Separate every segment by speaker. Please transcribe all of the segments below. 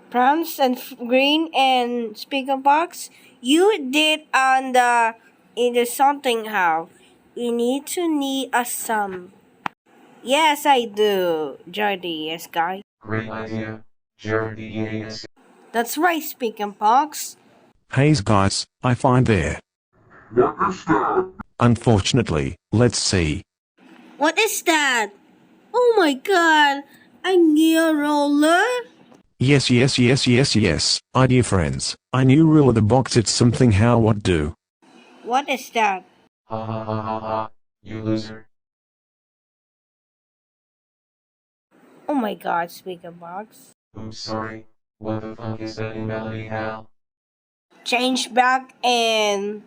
Speaker 1: Bronze and green and speaker box. You did on the in the something how. We need a sum. Yes, I do. Jordy, yes, guy.
Speaker 2: Great idea, Jared. Yes.
Speaker 1: That's right, speaker box.
Speaker 3: Hey guys, I find there.
Speaker 2: What is that?
Speaker 3: Unfortunately, let's see.
Speaker 1: What is that? Oh my god, a new roller?
Speaker 3: Yes. Idea friends. I knew rule of the box it's something how what do.
Speaker 1: What is that?
Speaker 2: Ha ha ha ha ha, you loser.
Speaker 1: Oh my god, speaker box.
Speaker 2: Oops, sorry. What the fuck is that in Melody Hal?
Speaker 1: Change back and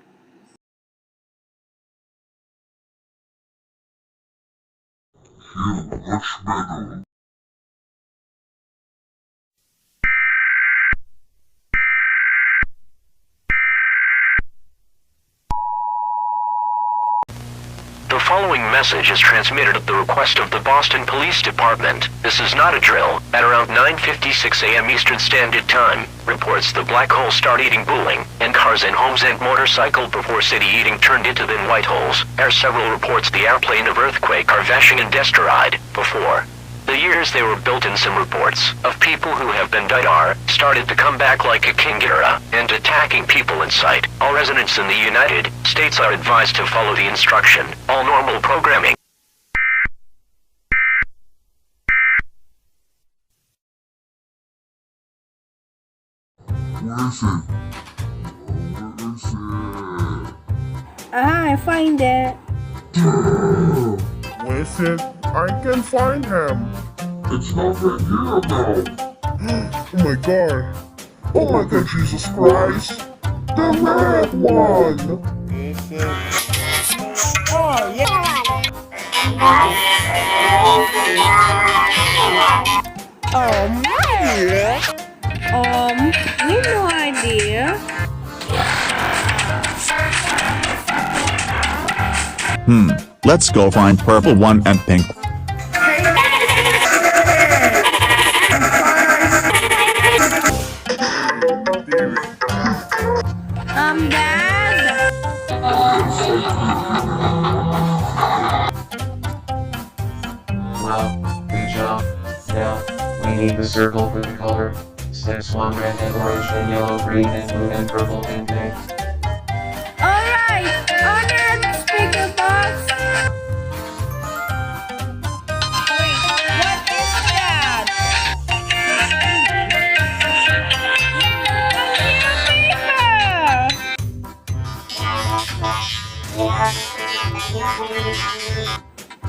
Speaker 4: The following message is transmitted at the request of the Boston Police Department. This is not a drill. At around 9:56 a.m. Eastern Standard Time, reports the black hole start eating bowling, and cars and homes and motorcycle before city eating turned into then white holes. There are several reports the airplane of earthquake are vashing and destroyed before. The years they were built in some reports of people who have been died are started to come back like a king era and attacking people in sight. All residents in the United States are advised to follow the instruction. All normal programming.
Speaker 1: I find it.
Speaker 5: Where's it? I can find him.
Speaker 2: It's not that year ago.
Speaker 5: Oh my god. Oh my god, Jesus Christ. The red one. Oh yeah.
Speaker 1: We no idea.
Speaker 6: Let's go find purple one and pink.
Speaker 1: Dad.
Speaker 2: Wow, good job. Now, we need the circle for the color. Steps 1 red and orange and yellow, green and blue and purple and pink.
Speaker 1: Alright, order the speaker box. Wait, what is that?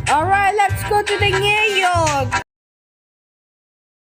Speaker 1: Alright, let's go to the New York.